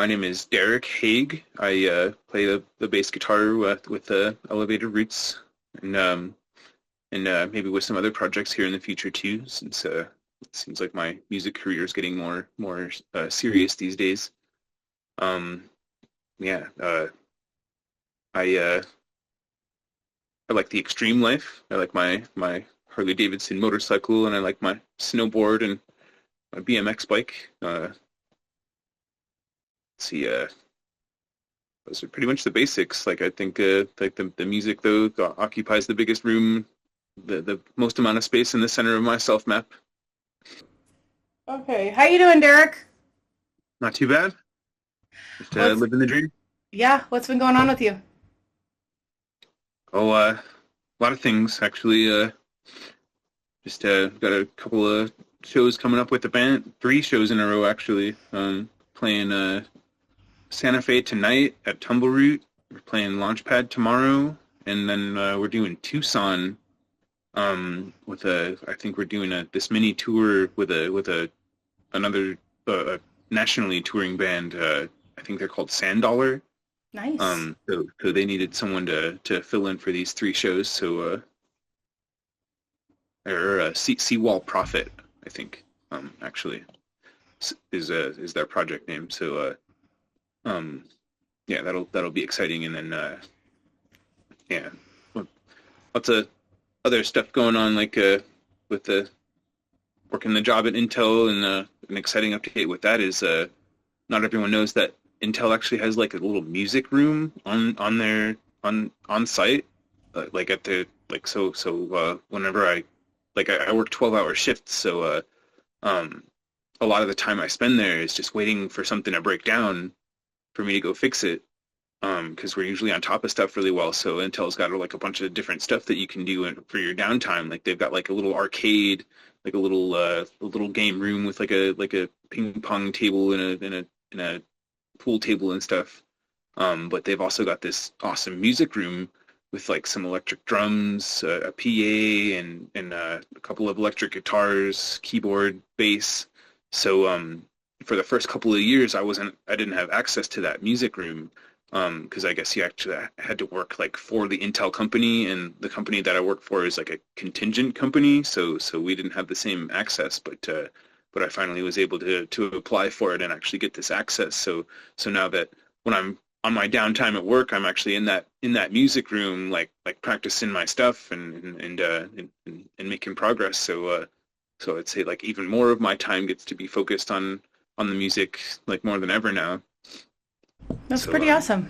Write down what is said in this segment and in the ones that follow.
My name is Derek Hague. I play the bass guitar with Elevator Roots, and maybe with some other projects here in the future too. Since it seems like my music career is getting more serious these days. Um, yeah, I I like the extreme life. I like my Harley Davidson motorcycle, and I like my snowboard and my BMX bike. Let's see. Those are pretty much the basics. Like I think like the music though occupies the biggest room, the most amount of space in the center of my self map. Okay, how you doing, Derek? Not too bad. Just What's living the dream. what's been going on with you? Oh, a lot of things actually. Just got a couple of shows coming up with the band. 3 shows in a row actually. Playing Santa Fe tonight at Tumbleroot. We're playing Launchpad tomorrow, and then we're doing Tucson. With a I think we're doing a this mini tour with a another nationally touring band. I think they're called Sand Dollar. Nice. So they needed someone to fill in for these 3 shows. So or Seawall Prophet, I think. Actually, is their project name. So um, yeah, that'll be exciting. And then yeah, lots of other stuff going on, like with the working the job at Intel, and an exciting update with that is not everyone knows that Intel actually has like a little music room on their on site, like at the like whenever I work 12-hour shifts, so um a lot of the time I spend there is just waiting for something to break down for me to go fix it. Because we're usually on top of stuff really well. So Intel's got like a bunch of different stuff that you can do for your downtime. Like they've got like a little arcade, like a little game room with like a ping pong table and a pool table and stuff. But they've also got this awesome music room with like some electric drums, a PA, and a couple of electric guitars, keyboard, bass. So for the first couple of years, I didn't have access to that music room, because I guess you actually had to work like for the Intel company, and the company that I work for is like a contingent company, so we didn't have the same access, but I finally was able to apply for it and actually get this access. So now that when I'm on my downtime at work, I'm actually in that music room, like practicing my stuff and making progress. So I'd say like even more of my time gets to be focused on the music, like more than ever now. That's So pretty awesome.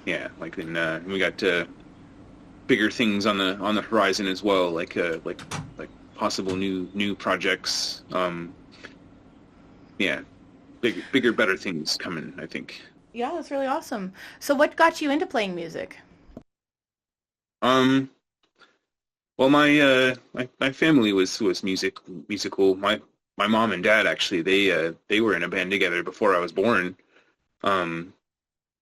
yeah, like and we got bigger things on the horizon as well, like possible new projects. Yeah, bigger, better things coming, I think. Yeah, that's really awesome. So what got you into playing music? Um, well, my family was musical. My mom and dad actually they were in a band together before I was born. Um,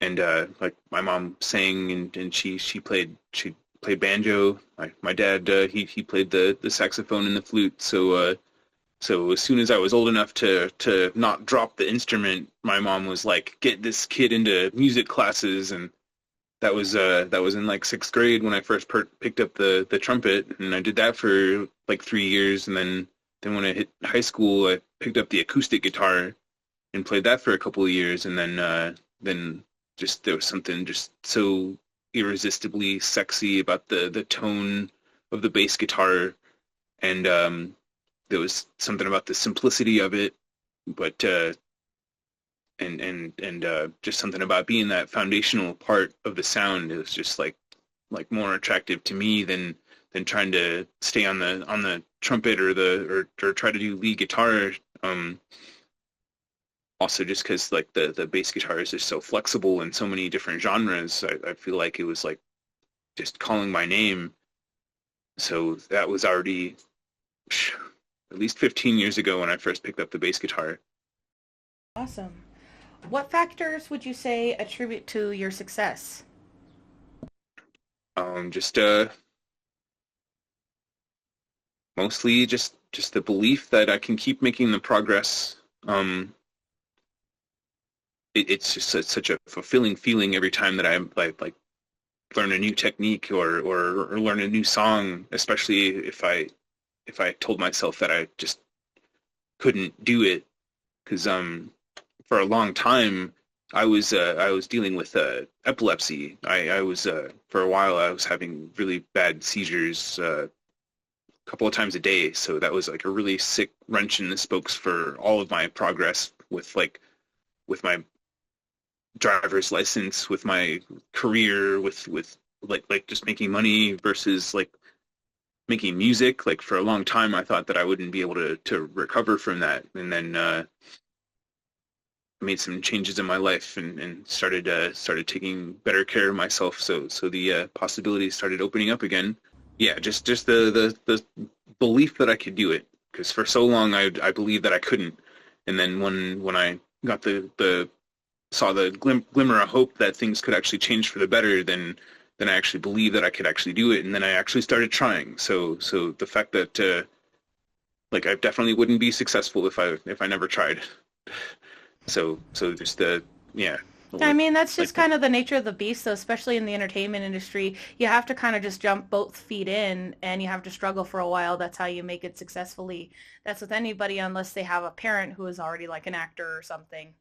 and like my mom sang, and she played banjo. My dad he played the saxophone and the flute. So as soon as I was old enough to not drop the instrument, my mom was like, "Get this kid into music classes." And that was in like 6th grade when I first picked up the trumpet, and I did that for like 3 years. And then when I hit high school, I picked up the acoustic guitar and played that for a couple of years. And then just there was something just so irresistibly sexy about the tone of the bass guitar, and there was something about the simplicity of it, but just something about being that foundational part of the sound. It was just like more attractive to me than trying to stay on the trumpet or try to do lead guitar. Um, Also just because like the bass guitar is just so flexible in so many different genres. I feel like it was like just calling my name. So that was already at least 15 years ago when I first picked up the bass guitar. Awesome. What factors would you say attribute to your success? Just mostly just the belief that I can keep making the progress. Um, it's just such a fulfilling feeling every time that like learn a new technique or learn a new song, especially if I told myself that I just couldn't do it, because for a long time I was dealing with epilepsy. I was for a while I was having really bad seizures a couple of times a day, so that was like a really sick wrench in the spokes for all of my progress with my driver's license, with my career, with like just making money versus like making music. Like for a long time, I thought that I wouldn't be able to recover from that, and then made some changes in my life and started taking better care of myself. So the possibilities started opening up again. Yeah, just the belief that I could do it, because for so long I believed that I couldn't, and then when I got the saw the glimmer of hope that things could actually change for the better, then I actually believed that I could actually do it, and then I actually started trying. So the fact that like I definitely wouldn't be successful if I never tried. So just the yeah I mean, that's like just kind of the nature of the beast, though, especially in the entertainment industry. You have to kind of just jump both feet in and you have to struggle for a while. That's how you make it successfully. That's with anybody unless they have a parent who is already like an actor or something.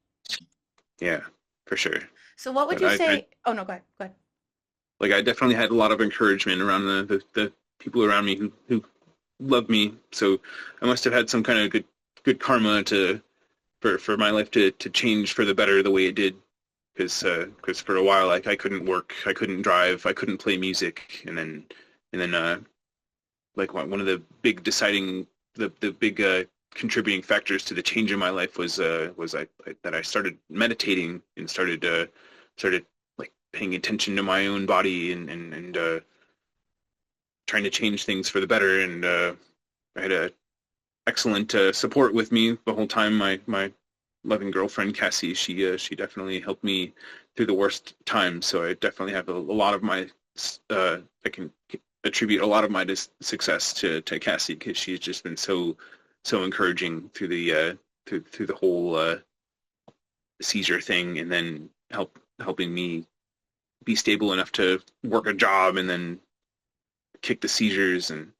yeah, for sure. So what would But you I say? Oh, no, go ahead. Go ahead. like I definitely had a lot of encouragement around the people around me who loved me. So I must have had some kind of good karma to for my life to change for the better the way it did. Because for a while like I couldn't work, I couldn't drive, I couldn't play music, and then like one of the big deciding the big contributing factors to the change in my life was that I started meditating and started like paying attention to my own body and trying to change things for the better. And I had a excellent support with me the whole time. My loving girlfriend Cassie, she definitely helped me through the worst times. So I definitely have a lot of my I can attribute a lot of my success to Cassie, because she's just been so encouraging through through the whole seizure thing, and then helping me be stable enough to work a job and then kick the seizures. And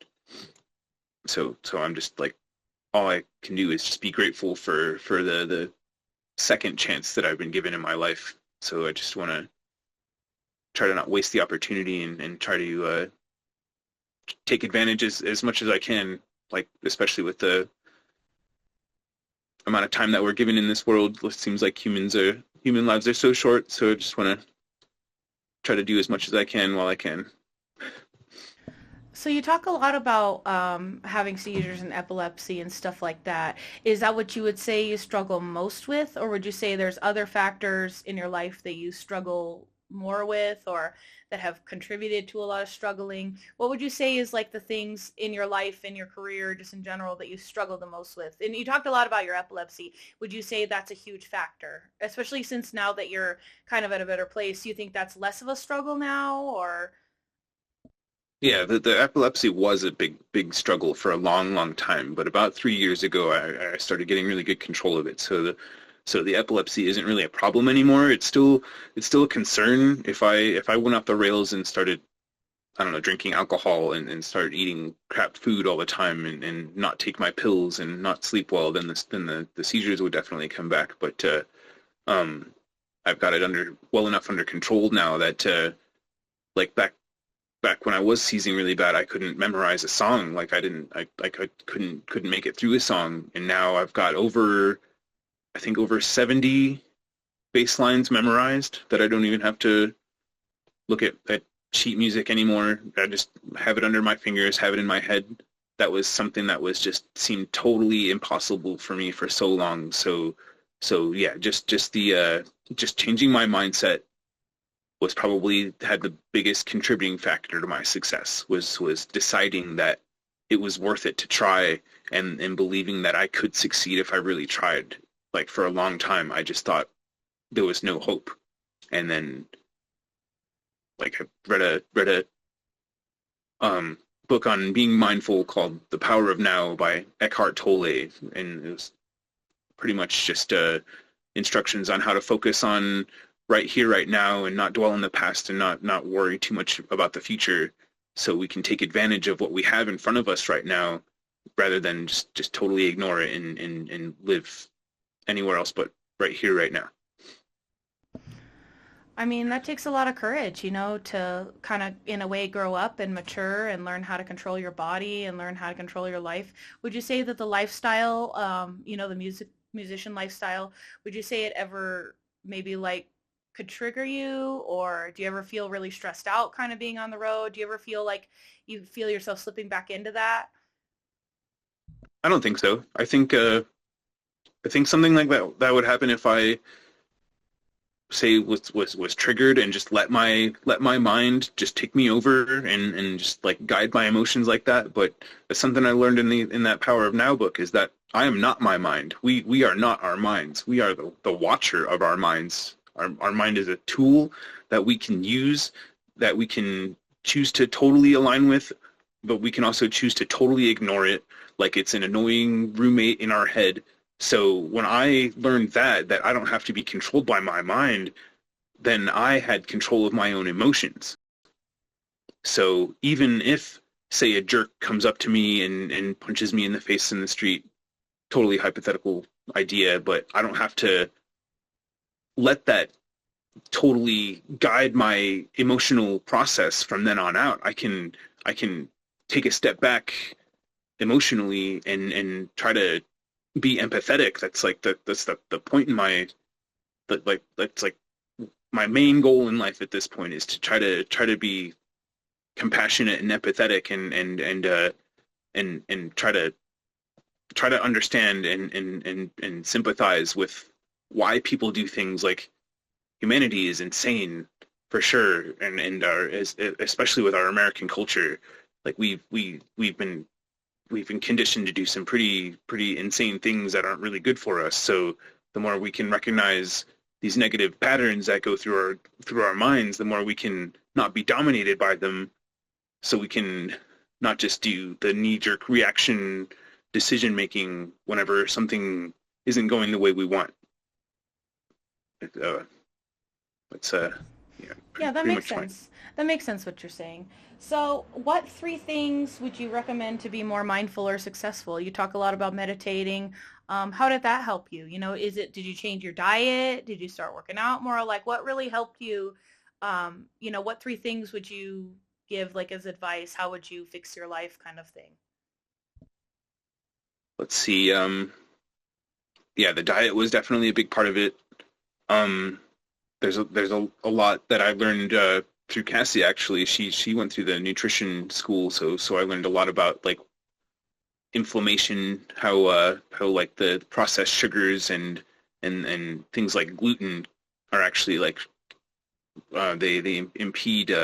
so I'm just like, all I can do is just be grateful for the second chance that I've been given in my life. So I just want to try to not waste the opportunity and try to take advantage as much as I can, like especially with the amount of time that we're given in this world. It seems like human lives are so short, so I just want to try to do as much as I can while I can. So you talk a lot about having seizures and epilepsy and stuff like that. Is that what you would say you struggle most with, or would you say there's other factors in your life that you struggle more with, or that have contributed to a lot of struggling? What would you say is like the things in your life, in your career, just in general, that you struggle the most with? And you talked a lot about your epilepsy. Would you say that's a huge factor, especially since now that you're kind of at a better place? Do you think that's less of a struggle now, or? Yeah, the epilepsy was a big struggle for a long time, but about 3 years ago, I started getting really good control of it. So the epilepsy isn't really a problem anymore. It's still a concern. If I went off the rails and started, I don't know, drinking alcohol and started eating crap food all the time and not take my pills and not sleep well, then the seizures would definitely come back. But um, I've got it well enough under control now that like back when I was seizing really bad, I couldn't memorize a song. Like I couldn't make it through a song, and now I've got I think over 70 bass lines memorized that I don't even have to look at sheet music anymore. I just have it under my fingers, have it in my head. That was something that was just seemed totally impossible for me for so long. So yeah, just changing my mindset was probably had the biggest contributing factor to my success, was deciding that it was worth it to try, and believing that I could succeed if I really tried. Like for a long time I just thought there was no hope. And then like I read a book on being mindful called The Power of Now by Eckhart Tolle, and it was pretty much just instructions on how to focus on right here, right now, and not dwell in the past and not worry too much about the future, so we can take advantage of what we have in front of us right now, rather than just totally ignore it and live anywhere else but right here, right now. I mean, that takes a lot of courage, to kind of, in a way, grow up and mature and learn how to control your body and learn how to control your life. Would you say that the lifestyle, the musician lifestyle, would you say it ever maybe like could trigger you, or do you ever feel really stressed out kind of being on the road? Do you ever feel like you feel yourself slipping back into that? I don't think so. I think something like that would happen if I say was triggered and just let my mind just take me over and just like guide my emotions like that. But that's something I learned in that Power of Now book, is that I am not my mind. We are not our minds. We are the watcher of our minds. Our mind is a tool that we can use, that we can choose to totally align with, but we can also choose to totally ignore it, like it's an annoying roommate in our head. So when I learned that I don't have to be controlled by my mind, then I had control of my own emotions. So even if, say, a jerk comes up to me and punches me in the face in the street, totally hypothetical idea, but I don't have to let that totally guide my emotional process from then on out. I can take a step back emotionally and try to be empathetic. That's the point in my that's like my main goal in life at this point, is to try to be compassionate and empathetic and try to understand and sympathize with why people do things. Like, humanity is insane for sure, especially with our American culture. Like, we've been conditioned to do some pretty insane things that aren't really good for us. So the more we can recognize these negative patterns that go through our minds, the more we can not be dominated by them, so we can not just do the knee-jerk reaction decision making whenever something isn't going the way we want. Uh, it's yeah, Yeah, that pretty makes much fine. sense. That makes sense what you're saying. So, what three things would you recommend to be more mindful or successful? You talk a lot about meditating. How did that help you? Did you change your diet? Did you start working out more? Like, what really helped you? What three things would you give, like, as advice? How would you fix your life kind of thing? Let's see. Yeah, the diet was definitely a big part of it. Um, there's a lot that I learned through Cassie. Actually, she went through the nutrition school, so I learned a lot about like inflammation, how like the processed sugars and things like gluten are actually like they impede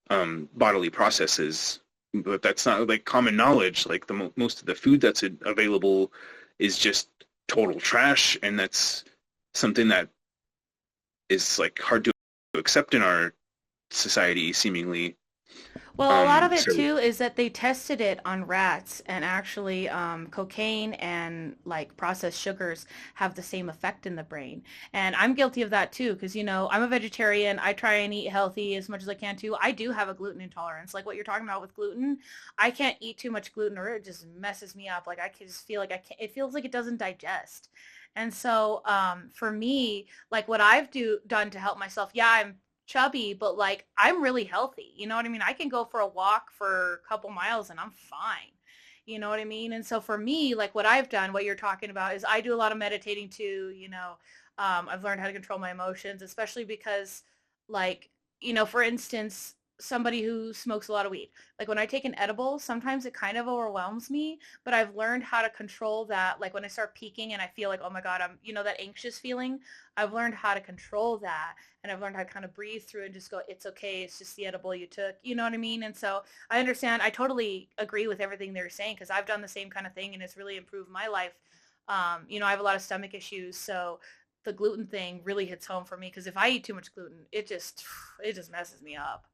bodily processes. But that's not like common knowledge. Like most of the food that's available is just total trash, and that's something that is like hard to accept in our society, seemingly. Well, a lot of it So too is that they tested it on rats, and actually cocaine and like processed sugars have the same effect in the brain. And I'm guilty of that too, because I'm a vegetarian. I try and eat healthy as much as I can too. I do have a gluten intolerance, like what you're talking about with gluten. I can't eat too much gluten or it just messes me up. Like I can just feel like I can't. It feels like it doesn't digest. And so for me, like what done to help myself, yeah, I'm chubby, but like I'm really healthy. You know what I mean? I can go for a walk for a couple miles and I'm fine. You know what I mean? And so for me, like what I've done, what you're talking about is I do a lot of meditating too. I've learned how to control my emotions, especially because like, for instance, somebody who smokes a lot of weed. Like when I take an edible, sometimes it kind of overwhelms me, but I've learned how to control that. Like when I start peaking and I feel like, oh my God, that anxious feeling, I've learned how to control that, and I've learned how to kind of breathe through and just go, it's okay. It's just the edible you took. You know what I mean? And so I understand. I totally agree with everything they're saying because I've done the same kind of thing and it's really improved my life. I have a lot of stomach issues. So the gluten thing really hits home for me because if I eat too much gluten, it just messes me up.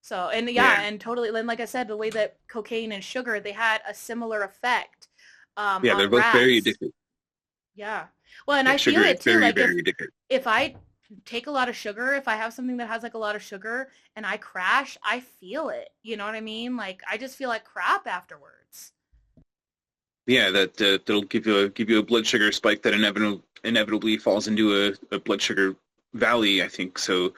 So, and yeah, yeah, and totally, and like I said, the way that cocaine and sugar, they had a similar effect yeah, they're on both very rats. addictive. Yeah. Well, and Yeah, I feel sugar is it too. very, Like very addictive. if I take a lot of sugar, if I have something that has like a lot of sugar and I crash, I feel it. You know what I mean? Like I just feel like crap afterwards. Yeah, that'll give you a blood sugar spike that inevitably falls into a blood sugar valley, I think. So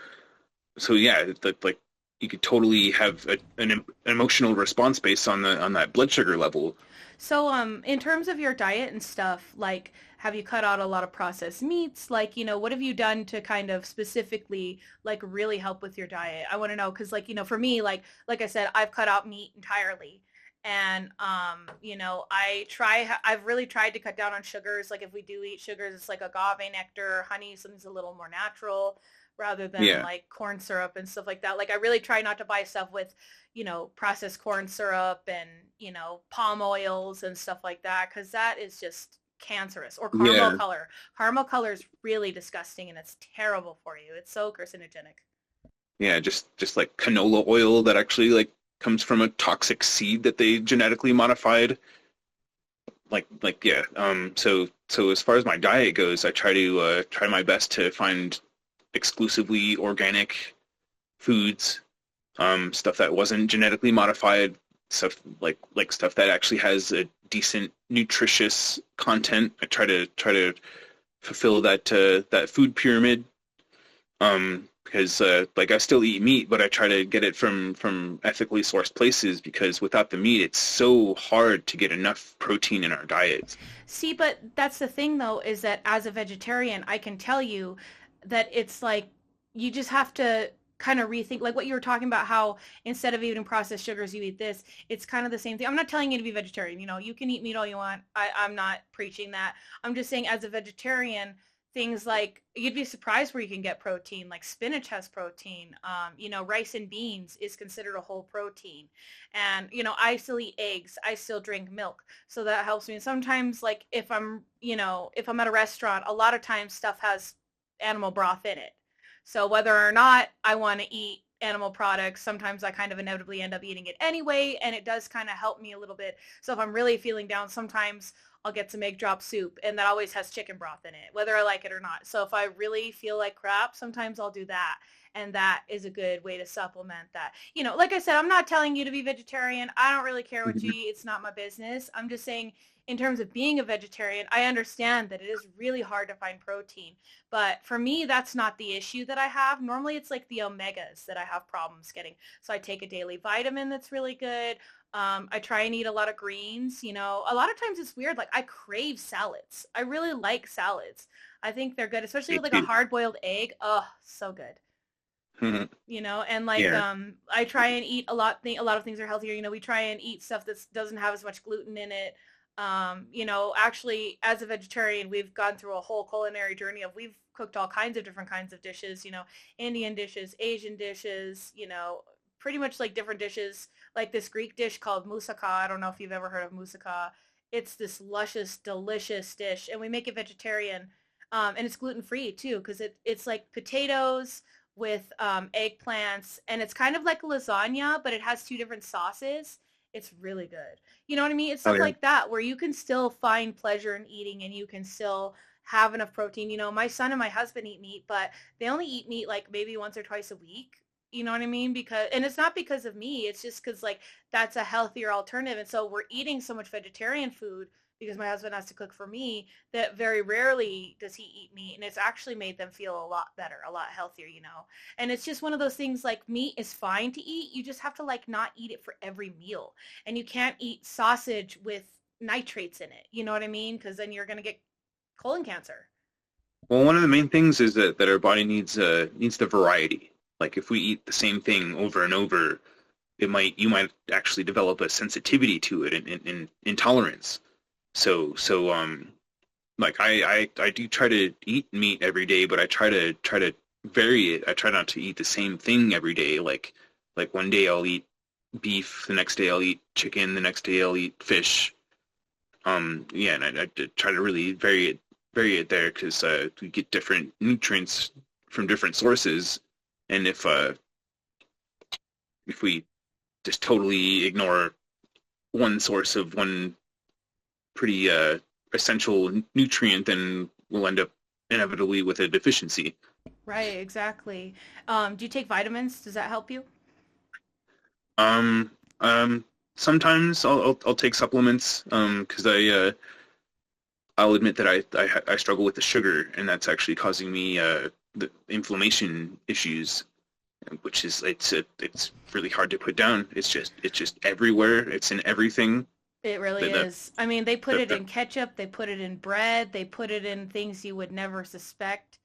yeah, that like you could totally have an emotional response based on that blood sugar level. So, in terms of your diet and stuff, like, have you cut out a lot of processed meats? Like, what have you done to kind of specifically, like, really help with your diet? I want to know because, like, for me, like I said, I've cut out meat entirely. And, I've really tried to cut down on sugars. Like, if we do eat sugars, it's like agave nectar, honey, something's a little more natural rather than Yeah. like corn syrup and stuff like that. Like, I really try not to buy stuff with processed corn syrup and, palm oils and stuff like that because that is just cancerous. Or caramel Yeah. color. Caramel color is really disgusting and it's terrible for you. It's so carcinogenic. Yeah, just like canola oil that actually like comes from a toxic seed that they genetically modified. Like yeah. So as far as my diet goes, I try my best to find exclusively organic foods, stuff that wasn't genetically modified, stuff like stuff that actually has a decent nutritious content. I try to fulfill that food pyramid. Because like I still eat meat, but I try to get it from ethically sourced places because without the meat, it's so hard to get enough protein in our diets. See, but that's the thing though, is that as a vegetarian, I can tell you that it's like you just have to kind of rethink like what you were talking about, how instead of eating processed sugars, you eat this. It's kind of the same thing. I'm not telling you to be vegetarian. You can eat meat all you want. I'm not preaching that. I'm just saying as a vegetarian, things like you'd be surprised where you can get protein. Like spinach has protein. Rice and beans is considered a whole protein. And, I still eat eggs. I still drink milk, so that helps me. And sometimes like if I'm at a restaurant, a lot of times stuff has animal broth in it. So whether or not I want to eat animal products, sometimes I kind of inevitably end up eating it anyway, and it does kind of help me a little bit. So if I'm really feeling down, sometimes I'll get some egg drop soup, and that always has chicken broth in it, whether I like it or not. So if I really feel like crap, sometimes I'll do that. And that is a good way to supplement that. Like I said, I'm not telling you to be vegetarian. I don't really care what you Mhm. eat. It's not my business. I'm just saying in terms of being a vegetarian, I understand that it is really hard to find protein. But for me, that's not the issue that I have. Normally, it's like the omegas that I have problems getting. So I take a daily vitamin that's really good. I try and eat a lot of greens. A lot of times it's weird. Like I crave salads. I really like salads. I think they're good, especially Me with like a too. hard-boiled egg. Oh, so good. And like Yeah. I try and eat a lot of things are healthier. We try and eat stuff that doesn't have as much gluten in it. Actually as a vegetarian, we've gone through a whole culinary journey of we've cooked all kinds of different kinds of dishes, Indian dishes, Asian dishes, pretty much like different dishes, like this Greek dish called moussaka. I don't know if you've ever heard of moussaka. It's this luscious, delicious dish, and we make it vegetarian, and it's gluten free too, because it's like potatoes with eggplants, and it's kind of like lasagna, but it has two different sauces. It's really good. You know what I mean? It's Oh stuff yeah. like that where you can still find pleasure in eating and you can still have enough protein. My son and my husband eat meat, but they only eat meat like maybe once or twice a week. You know what I mean? And it's not because of me. It's just because like that's a healthier alternative. And so we're eating so much vegetarian food because my husband has to cook for me that very rarely does he eat meat. And it's actually made them feel a lot better, a lot healthier. And it's just one of those things like meat is fine to eat. You just have to like not eat it for every meal. And you can't eat sausage with nitrates in it. You know what I mean? Because then you're going to get colon cancer. Well, one of the main things is that our body needs the variety. Like if we eat the same thing over and over, you might actually develop a sensitivity to it and intolerance. So like I do try to eat meat every day, but I try to vary it. I try not to eat the same thing every day. Like one day I'll eat beef, the next day I'll eat chicken, the next day I'll eat fish. Yeah, and I try to really vary it there because we get different nutrients from different sources, and if we just totally ignore one source of one pretty essential nutrient, then we'll end up inevitably with a deficiency. Right, exactly. Do you take vitamins? Does that help you? Um, Sometimes I'll take supplements, because I'll admit that I struggle with the sugar, and that's actually causing me the inflammation issues, which is it's really hard to put down. It's just everywhere. It's in everything. It really The is. I mean, they put it the in ketchup, they put it in bread, they put it in things you would never suspect.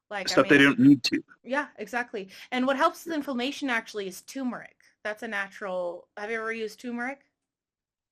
Like, I stuff mean, they don't need to. yeah, exactly. And what helps with inflammation actually is turmeric. That's a natural. Have you ever used turmeric?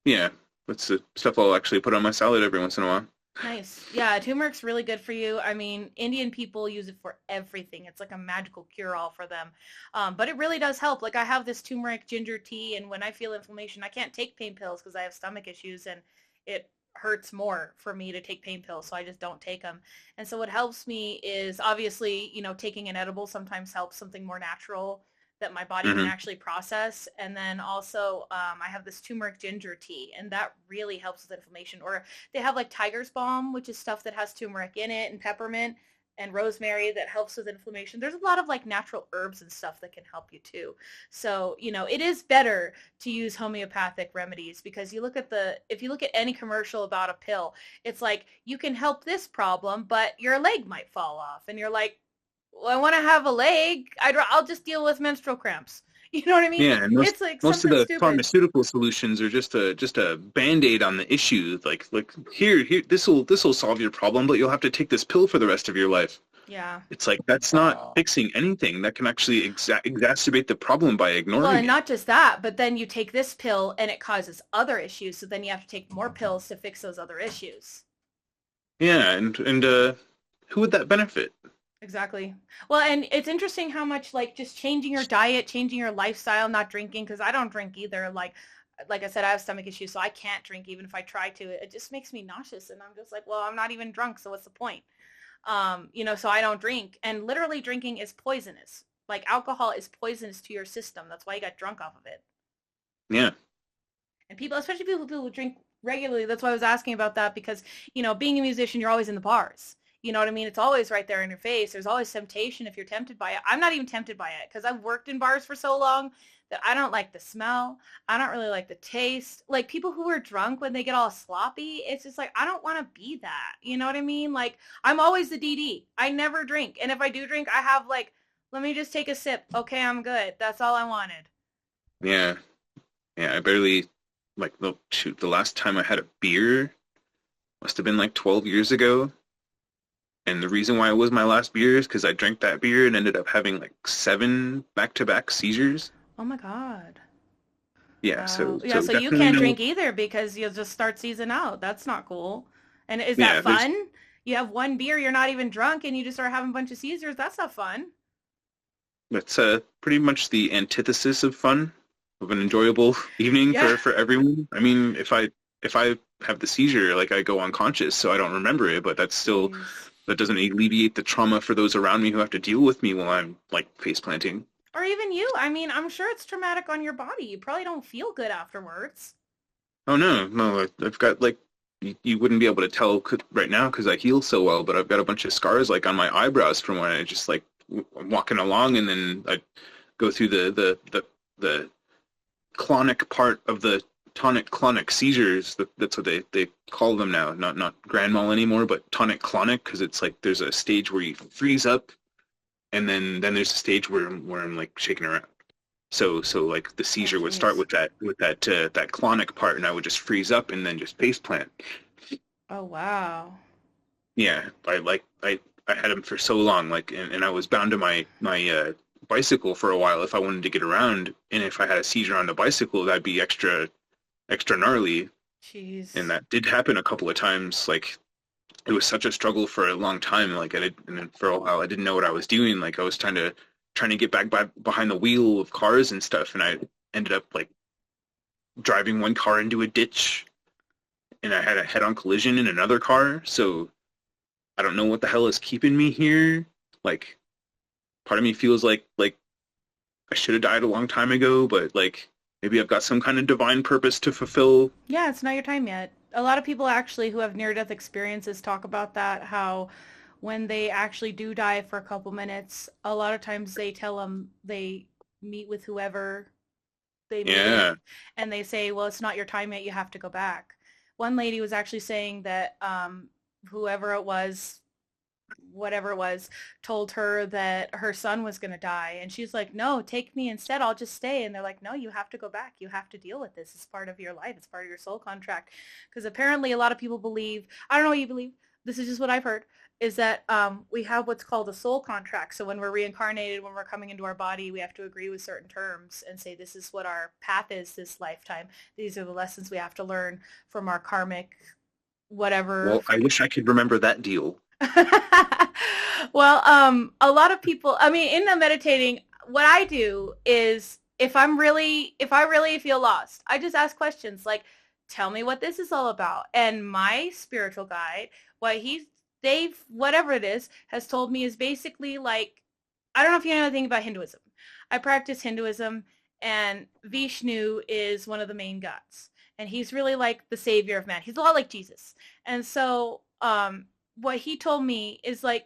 Yeah, that's the stuff I'll actually put on my salad every once in a while. Nice. Yeah, turmeric's really good for you. I mean, Indian people use it for everything. It's like a magical cure-all for them. But it really does help. Like I have this turmeric ginger tea, and when I feel inflammation, I can't take pain pills because I have stomach issues, and it hurts more for me to take pain pills, so I just don't take them. And so what helps me is obviously, taking an edible sometimes helps, something more natural that my body can Hmm. actually process. And then also I have this turmeric ginger tea, and that really helps with inflammation. Or they have like tiger's balm, which is stuff that has turmeric in it, and peppermint and rosemary that helps with inflammation. There's a lot of like natural herbs and stuff that can help you too. So, it is better to use homeopathic remedies because if you look at any commercial about a pill, it's like you can help this problem, but your leg might fall off. And you're like, well, I want to have a leg. I'll just deal with menstrual cramps. You know what I mean? Yeah, and most It's like most of something the stupid. pharmaceutical solutions are just a band-aid on the issue. Like here this will solve your problem, but you'll have to take this pill for the rest of your life. Yeah. It's like that's not fixing anything. That can actually exacerbate the problem by Well, ignoring and it. not just that, but then you take this pill and it causes other issues. So then you have to take more pills to fix those other issues. Yeah, and who would that benefit? Exactly. Well, and it's interesting how much like just changing your diet, changing your lifestyle, not drinking, because I don't drink either. Like I said, I have stomach issues, so I can't drink even if I try to. It just makes me nauseous, and I'm just like, well, I'm not even drunk, so what's the point? So I don't drink, and literally drinking is poisonous. Like alcohol is poisonous to your system. That's why you got drunk off of it. Yeah. And people, especially people who drink regularly, that's why I was asking about that because, being a musician, you're always in the bars. You know what I mean? It's always right there in your face. There's always temptation if you're tempted by it. I'm not even tempted by it because I've worked in bars for so long that I don't like the smell. I don't really like the taste. Like people who are drunk when they get all sloppy, it's just like, I don't want to be that. You know what I mean? Like I'm always the DD. I never drink. And if I do drink, I have like, let me just take a sip. Okay, I'm good. That's all I wanted. Yeah. Yeah, I barely like the last time I had a beer must have been like 12 years ago. And the reason why it was my last beer is because I drank that beer and ended up having like 7 back-to-back seizures. Oh my God. Yeah, Wow. so Yeah, so so you definitely can't no. drink either because you'll just start seizing out. That's not cool. And is that Yeah, there's fun? You have one beer, you're not even drunk, and you just start having a bunch of seizures. That's not fun. that's pretty much the antithesis of fun, of an enjoyable evening Yeah. for everyone. I mean, if I have the seizure, like I go unconscious, so I don't remember it, but Jeez. that doesn't alleviate the trauma for those around me who have to deal with me while I'm like face planting. Or even you. I mean, I'm sure it's traumatic on your body. You probably don't feel good afterwards. Oh no, no, I've got like you wouldn't be able to tell right now because I heal so well, but I've got a bunch of scars like on my eyebrows from when I just like I'm walking along and then I go through the clonic part of the tonic clonic seizures. That's what they call them now. Not grand mal anymore, but tonic clonic because it's like there's a stage where you freeze up and then there's a stage where I'm like shaking around. So like the Oh, seizure would start jeez. with that clonic part, and I would just freeze up and then just face plant. Oh, wow. Yeah, I had him for so long, like, and I was bound to my bicycle for a while if I wanted to get around, and if I had a seizure on the bicycle, that'd be extra gnarly, and Jeez. that did happen a couple of times. Like it was such a struggle for a long time. Like I did, and then for a while I didn't know what I was doing. Like I was trying to get back behind the wheel of cars and stuff, and I ended up like driving one car into a ditch, and I had a head-on collision in another car. So I don't know what the hell is keeping me here. Like part of me feels like I should have died a long time ago, but like maybe I've got some kind of divine purpose to fulfill. Yeah, it's not your time yet. A lot of people actually who have near-death experiences talk about that, how when they actually do die for a couple minutes, a lot of times they tell them they meet with whoever they meet with, Yeah. and they say, well, it's not your time yet, you have to go back. One lady was actually saying that whoever it was, whatever it was, told her that her son was going to die. And she's like, no, take me instead. I'll just stay. And they're like, no, you have to go back. You have to deal with this. It's part of your life. It's part of your soul contract. Because apparently a lot of people believe, I don't know what you believe, this is just what I've heard, is that we have what's called a soul contract. So when we're reincarnated, when we're coming into our body, we have to agree with certain terms and say, this is what our path is this lifetime. These are the lessons we have to learn from our karmic whatever. Well, I wish I could remember that deal. Well, a lot of people, I mean, in the meditating, what I do is if I really feel lost, I just ask questions like, tell me what this is all about. And my spiritual guide, what whatever it is, has told me is basically like, I don't know if you know anything about Hinduism. I practice Hinduism, and Vishnu is one of the main gods. And he's really like the savior of man. He's a lot like Jesus. And so, what he told me is like,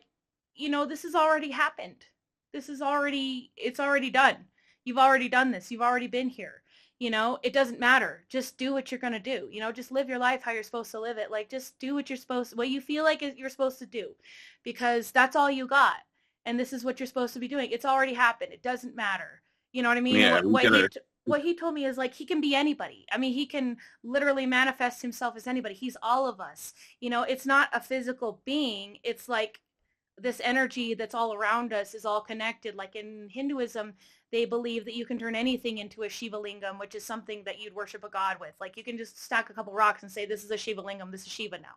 this has already happened. It's already done. You've already done this. You've already been here. It doesn't matter. Just do what you're going to do. Just live your life how you're supposed to live it. Like, just do what you feel like you're supposed to do, because that's all you got. And this is what you're supposed to be doing. It's already happened. It doesn't matter. You know what I mean? And Yeah, we gotta. what he told me is like, he can be anybody. I mean, he can literally manifest himself as anybody. He's all of us. It's not a physical being. It's like this energy that's all around us is all connected. Like in Hinduism, they believe that you can turn anything into a Shiva lingam, which is something that you'd worship a god with. Like you can just stack a couple rocks and say, this is a Shiva lingam, this is Shiva now.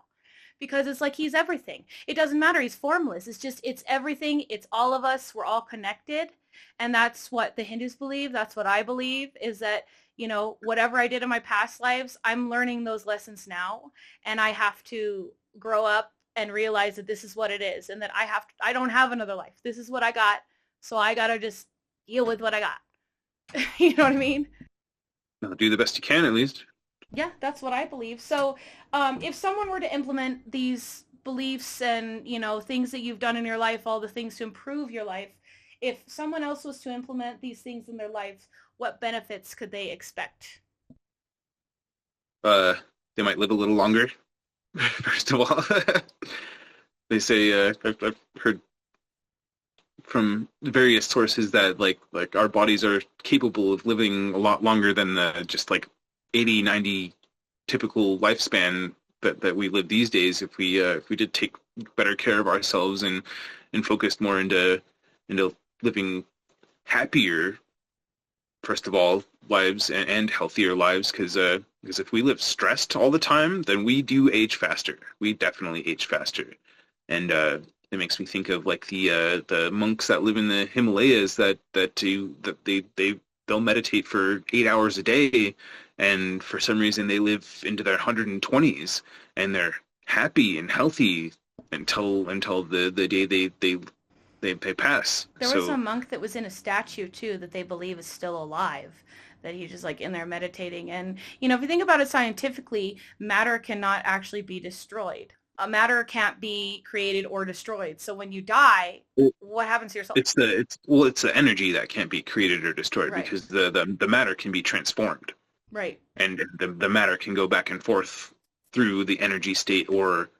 Because it's like he's everything. It doesn't matter. He's formless. It's everything. It's all of us. We're all connected. And that's what the Hindus believe. That's what I believe, is that, whatever I did in my past lives, I'm learning those lessons now. And I have to grow up and realize that this is what it is, and that I don't have another life. This is what I got. So I got to just deal with what I got. You know what I mean? Do the best you can, at least. Yeah, that's what I believe. So if someone were to implement these beliefs and, things that you've done in your life, all the things to improve your life, if someone else was to implement these things in their life, what benefits could they expect? They might live a little longer. First of all, they say I've heard from various sources that like our bodies are capable of living a lot longer than just like 80, 90 typical lifespan that we live these days if we did take better care of ourselves and focused more into living happier, first of all, lives and healthier lives, because if we live stressed all the time, then we do age faster. We definitely age faster. And it makes me think of like the monks that live in the Himalayas they'll meditate for 8 hours a day, and for some reason they live into their 120s, and they're happy and healthy until the day they pass. There was a monk that was in a statue too that they believe is still alive, that he's just like in there meditating. And, if you think about it scientifically, matter cannot actually be destroyed. Matter can't be created or destroyed. So when you die, what happens to your soul? It's the energy that can't be created or destroyed, right? Because the matter can be transformed. Right. And the matter can go back and forth through the energy state or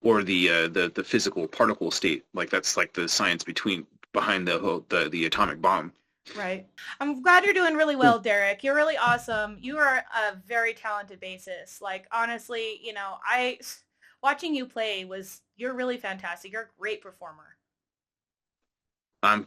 the physical particle state. Like that's like the science behind the atomic bomb. Right. I'm glad you're doing really well, Derek. You're really awesome. You are a very talented bassist. Like honestly, watching you play you're really fantastic. You're a great performer. I'm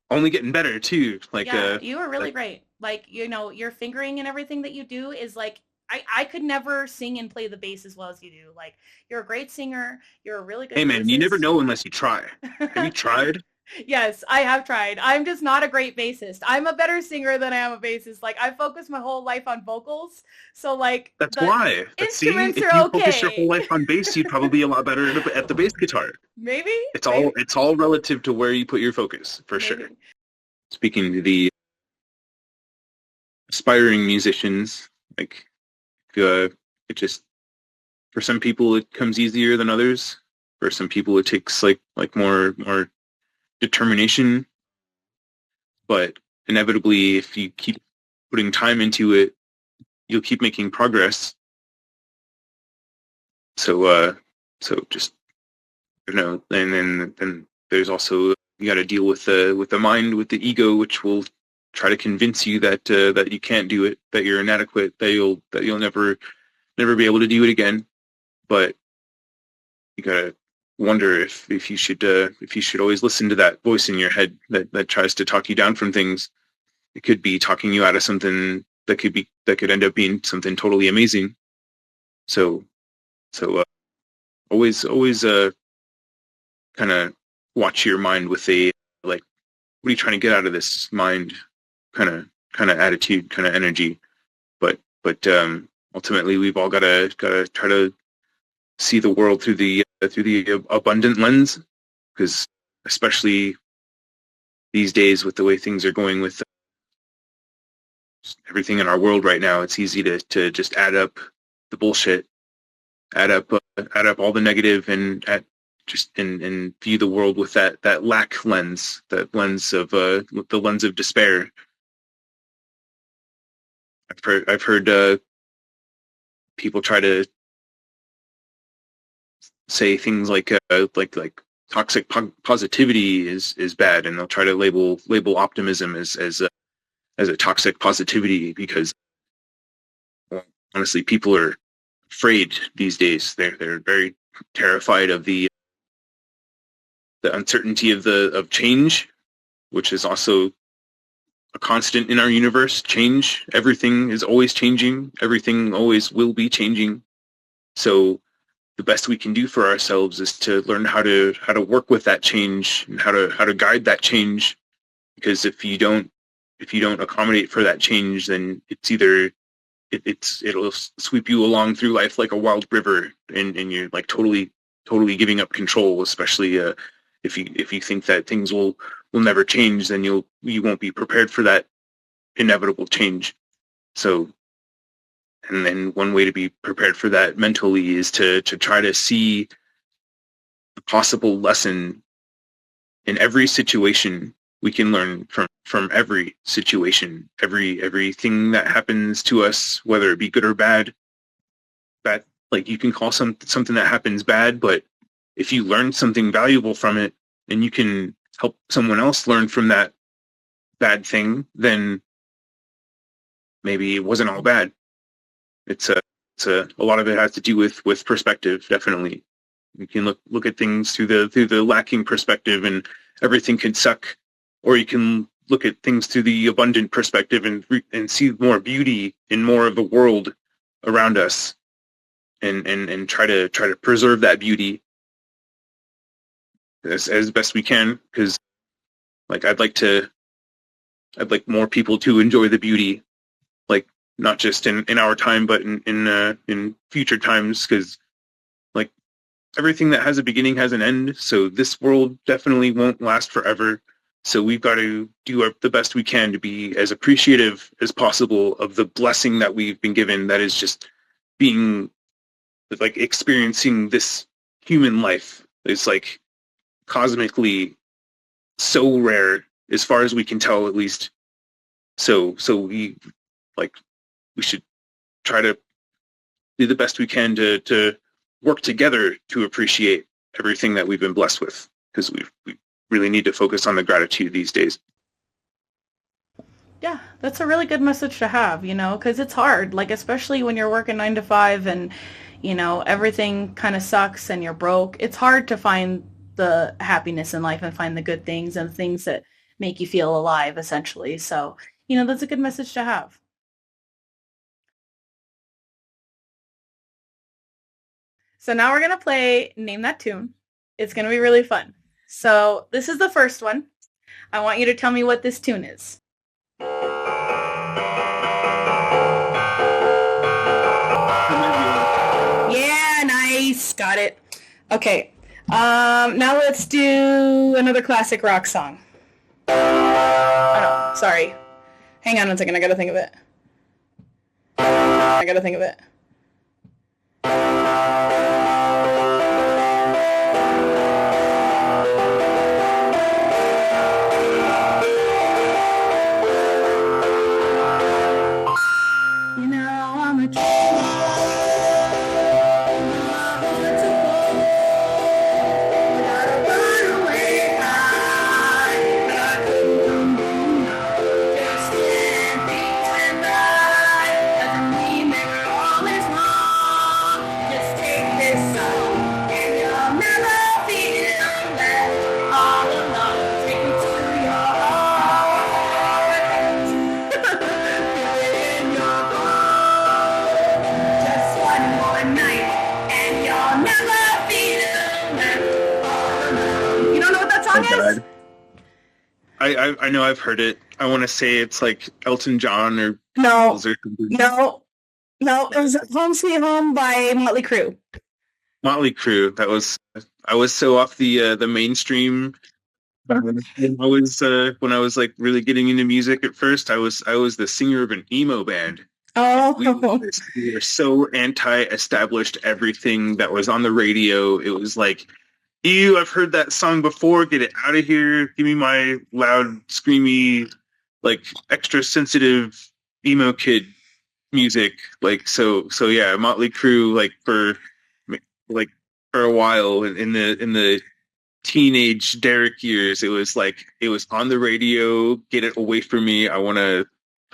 only getting better too. Like yeah, you are really great. Like, your fingering and everything that you do is like, I could never sing and play the bass as well as you do. Like, you're a great singer. You're a really good Hey man, bassist. You never know unless you try. Have you tried? Yes, I have tried. I'm just not a great bassist. I'm a better singer than I am a bassist. Like, I focus my whole life on vocals. So, like, that's why. Instruments if are you okay. focus your whole life on bass, you'd probably be a lot better at the bass guitar. Maybe. It's all relative to where you put your focus, for sure. Speaking to the aspiring musicians, like, it just For some people, it comes easier than others. For some people, it takes like more determination. But inevitably, if you keep putting time into it, you'll keep making progress. So so just and then there's also you got to deal with the mind, with the ego, which will try to convince you that that you can't do it, that you're inadequate, that you'll never be able to do it again. But you gotta wonder if you should always listen to that voice in your head that tries to talk you down from things. It could be talking you out of something that could end up being something totally amazing. So always kind of watch your mind with a like, what are you trying to get out of this mind kind of attitude, kind of energy. But ultimately, we've all gotta try to see the world through the abundant lens, because especially these days with the way things are going with everything in our world right now, it's easy to just add up the bullshit, add up all the negative, and and view the world with that lack lens, that lens of the lens of despair. I've heard people try to say things like toxic positivity is bad, and they'll try to label optimism as a toxic positivity, because, well, honestly, people are afraid these days. They're very terrified of the uncertainty of change, which is also a constant in our universe. Change, everything is always changing. Everything always will be changing. So the best we can do for ourselves is to learn how to work with that change, and how to guide that change. Because if you don't accommodate for that change, then it's either it'll sweep you along through life like a wild river, and you're like totally giving up control. Especially if you think that things will never change, then you won't be prepared for that inevitable change. So, and then one way to be prepared for that mentally is to try to see the possible lesson in every situation. We can learn from every situation, everything that happens to us, whether it be good or bad. Bad, like, you can call something that happens bad, but if you learn something valuable from it, and you can help someone else learn from that bad thing, then maybe it wasn't all bad. A lot of it has to do with perspective. Definitely, you can look at things through the lacking perspective, and everything could suck, or you can look at things through the abundant perspective, and see more beauty in more of the world around us, and try to preserve that beauty as best we can. Because, like, I'd like more people to enjoy the beauty, like, not just in our time, but in future times. Because, like, everything that has a beginning has an end. So this world definitely won't last forever. So we've got to do the best we can to be as appreciative as possible of the blessing that we've been given. That is just being, like, experiencing this human life. It's like cosmically so rare, as far as we can tell, at least. So like we should try to do the best we can to work together to appreciate everything that we've been blessed with, because we really need to focus on the gratitude these days. Yeah, that's a really good message to have, because it's hard, like, especially when you're working 9 to 5 and, everything kind of sucks and you're broke. It's hard to find the happiness in life and find the good things and things that make you feel alive, essentially. So, that's a good message to have. So now we're going to play Name That Tune. It's going to be really fun. So this is the first one. I want you to tell me what this tune is. Yeah, nice. Got it. Okay. Now let's do another classic rock song. Oh, no, sorry. Hang on one second. I gotta think of it. You know I'm a You don't know what that Oh song is? God. I know I've heard it. I want to say it's like Elton John or No, Beatles or something. no, no. It was Home Sweet Home by Motley Crue. Motley Crue. I was so off the mainstream. When I was like really getting into music at first, I was the singer of an emo band. Oh, We were so anti-established everything that was on the radio. It was like, ew, I've heard that song before. Get it out of here. Give me my loud, screamy, like extra sensitive emo kid music. So yeah, Motley Crue like for a while in the teenage Derek years, it was like it was on the radio. Get it away from me. I want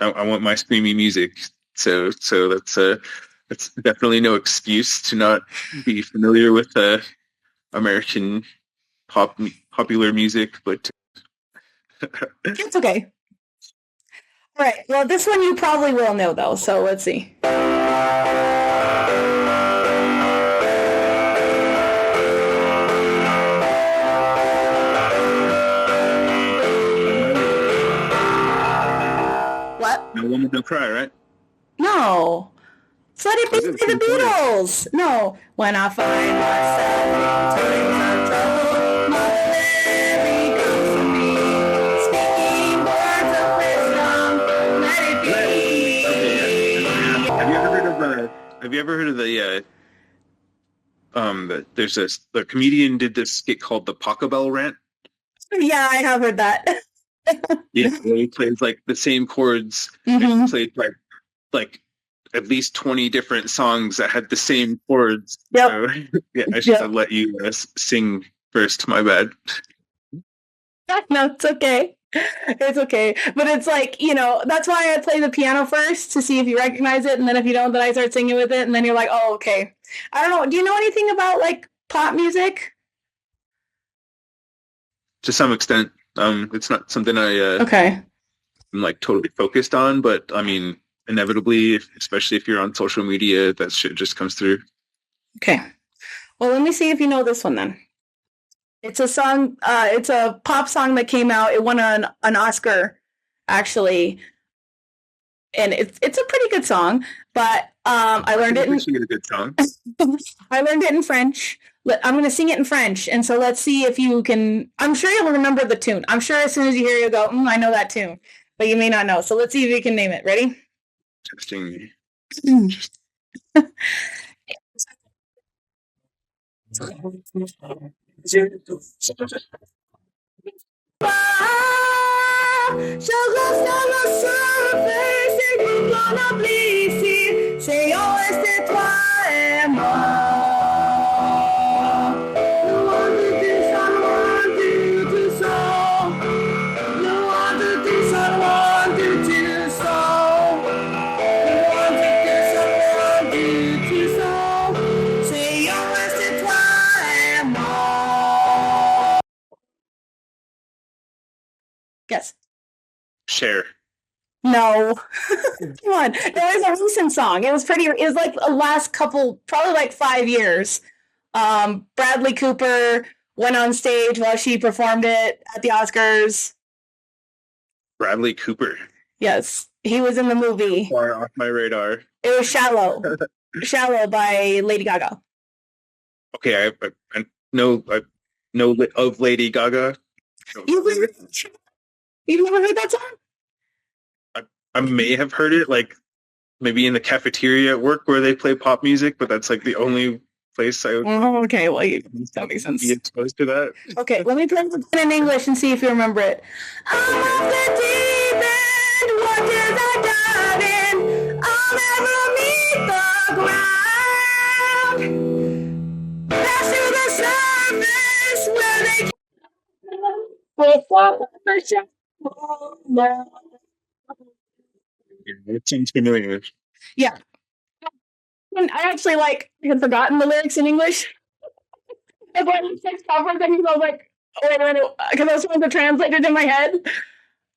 my screamy music. So that's definitely no excuse to not be familiar with American popular music, but it's okay. All right. Well, this one you probably will know though. So let's see. What? No Woman No Cry, right? No. It's Let It Be Was it by the Pink Floyd? Beatles. No. When I find myself in times of trouble, Mother Mary comes to me, speaking words of wisdom. Let it be. Okay, yeah. Have you ever heard of there's the comedian did this skit called the Pachelbel Rant? Yeah, I have heard that. Yeah, where he plays like the same chords. Mm-hmm. He played like at least 20 different songs that had the same chords. Yep. So, yeah, I should Yep. have let you sing first. My bad. No, it's okay. It's okay. But it's like, that's why I play the piano first to see if you recognize it. And then if you don't, then I start singing with it. And then you're like, oh, okay. I don't know. Do you know anything about like pop music? To some extent, it's not something I'm Okay. like totally focused on, but I mean, inevitably, especially if you're on social media, that shit just comes through. Okay. Well, let me see if you know this one then. It's a song, it's a pop song that came out. It won an Oscar, actually. And it's a pretty good song, but I learned it Actually, a good song. I learned it in French. I'm going to sing it in French, and so let's see if you can. I'm sure you'll remember the tune. I'm sure as soon as you hear it, you'll go, I know that tune, but you may not know. So let's see if you can name it. Ready? Testing me. Je reste à la surface et tout en oublie ici. C'est c'est toi et moi. No one to do someone to so. No one to do someone to so. No one to do someone to so. C'est c'est toi et moi. Yes. Share. No. Come on. It was a recent song. It was like the last couple, probably like 5 years. Bradley Cooper went on stage while she performed it at the Oscars. Bradley Cooper. Yes. He was in the movie. Far off my radar. It was Shallow. Shallow by Lady Gaga. Okay, I know of Lady Gaga. You've never heard that song? I may have heard it. Like maybe in the cafeteria at work where they play pop music, but that's like the only place I would Oh, okay, well, that makes sense. be exposed to that. Okay, let me play it in English and see if you remember it. I'm off the deep end, what did I dive in? I'll never meet the ground. Pass to the surface where they It seems familiar. Yeah. And I actually had forgotten the lyrics in English. And when he takes cover things, I was like, wait a minute, because I was trying to translate it in my head.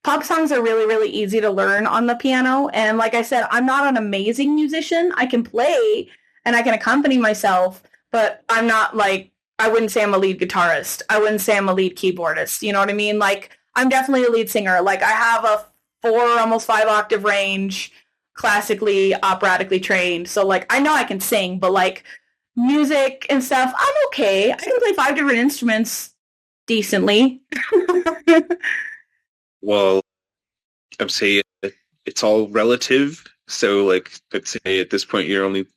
Pop songs are really, really easy to learn on the piano. And like I said, I'm not an amazing musician. I can play and I can accompany myself, but I'm not I wouldn't say I'm a lead guitarist. I wouldn't say I'm a lead keyboardist. You know what I mean? Like, I'm definitely a lead singer. Like, I have a 4, almost 5 octave range, classically, operatically trained. So, like, I know I can sing, but like music and stuff, I'm okay. I can play 5 different instruments decently. Well, I would say it's all relative. So, like, let's say at this point you're only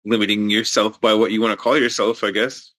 limiting yourself by what you want to call yourself, I guess.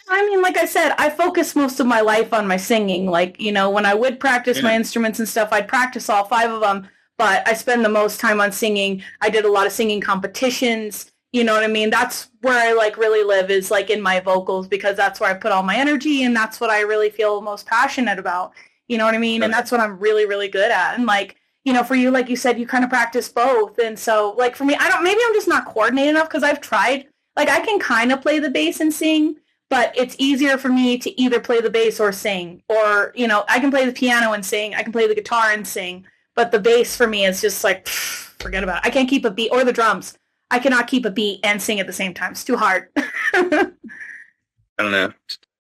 I mean, like I said, I focus most of my life on my singing. Like, you know, when I would practice my instruments and stuff, I'd practice all 5 of them, but I spend the most time on singing. I did a lot of singing competitions. You know what I mean? That's where I really live, is like in my vocals, because that's where I put all my energy and that's what I really feel most passionate about. You know what I mean? And that's what I'm really, really good at. And like, you know, for you, like you said, you kind of practice both. And so like for me, maybe I'm just not coordinated enough, because I've tried, like I can kind of play the bass and sing, but it's easier for me to either play the bass or sing. Or, you know, I can play the piano and sing. I can play the guitar and sing. But the bass for me is just like, forget about it. I can't keep a beat, or the drums. I cannot keep a beat and sing at the same time. It's too hard. I don't know.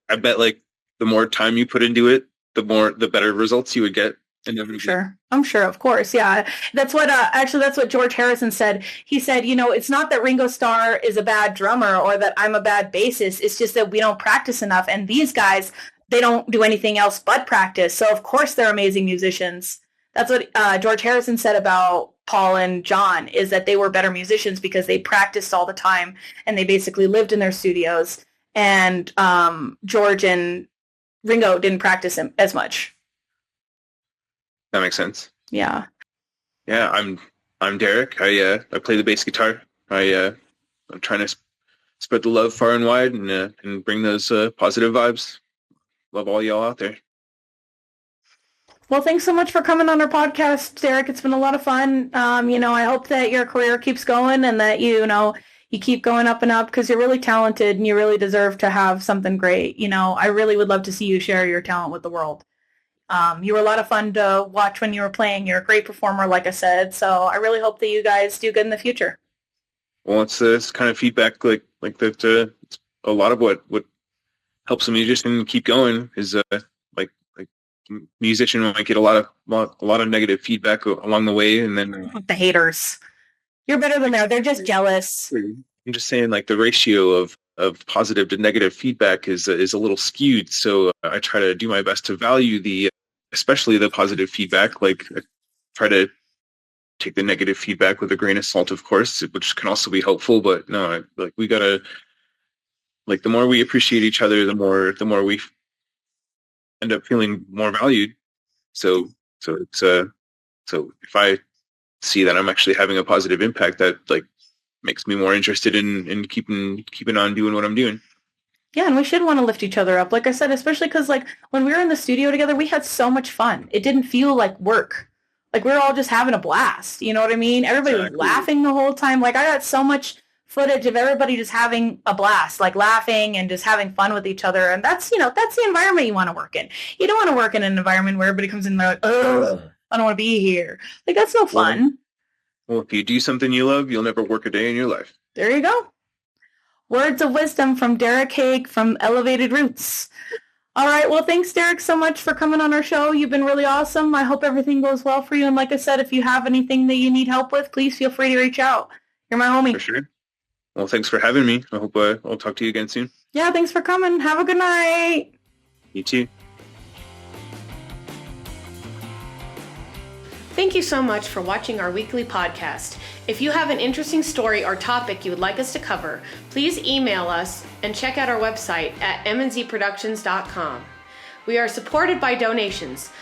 I bet like the more time you put into it, the better results you would get. I'm sure, of course. Yeah. That's what, that's what George Harrison said. He said, you know, it's not that Ringo Starr is a bad drummer or that I'm a bad bassist. It's just that we don't practice enough. And these guys, they don't do anything else but practice. So of course they're amazing musicians. That's what George Harrison said about Paul and John, is that they were better musicians because they practiced all the time and they basically lived in their studios. And George and Ringo didn't practice as much. That makes sense. Yeah. Yeah, I'm Derek. I play the bass guitar. I'm trying to spread the love far and wide and bring those positive vibes. Love all y'all out there. Well, thanks so much for coming on our podcast, Derek. It's been a lot of fun. You know, I hope that your career keeps going and that you keep going up and up, because you're really talented and you really deserve to have something great. You know, I really would love to see you share your talent with the world. You were a lot of fun to watch when you were playing. You're a great performer, like I said. So I really hope that you guys do good in the future. Well, it's kind of feedback like that. It's a lot of what helps a musician keep going is like musician might get a lot of negative feedback along the way, and then the haters. You're better than they're just jealous. I'm just saying, like, the ratio of positive to negative feedback is a little skewed. So I try to do my best to value especially the positive feedback. Like, I try to take the negative feedback with a grain of salt, of course, which can also be helpful. But no, we gotta, like, the more we appreciate each other, the more we end up feeling more valued. So if I see that I'm actually having a positive impact, that like makes me more interested in keeping on doing what I'm doing. Yeah, and we should want to lift each other up. Like I said, especially because like when we were in the studio together, we had so much fun. It didn't feel like work. Like we were all just having a blast. You know what I mean? Everybody was laughing the whole time. Like I got so much footage of everybody just having a blast, like laughing and just having fun with each other. And that's the environment you want to work in. You don't want to work in an environment where everybody comes in and they're like, ugh, I don't want to be here. Like that's no fun. Well, if you do something you love, you'll never work a day in your life. There you go. Words of wisdom from Derek Hague from Elevated Roots. All right. Well, thanks, Derek, so much for coming on our show. You've been really awesome. I hope everything goes well for you. And like I said, if you have anything that you need help with, please feel free to reach out. You're my homie. For sure. Well, thanks for having me. I hope I'll talk to you again soon. Yeah, thanks for coming. Have a good night. You too. Thank you so much for watching our weekly podcast. If you have an interesting story or topic you would like us to cover, please email us and check out our website at mnzproductions.com. We are supported by donations.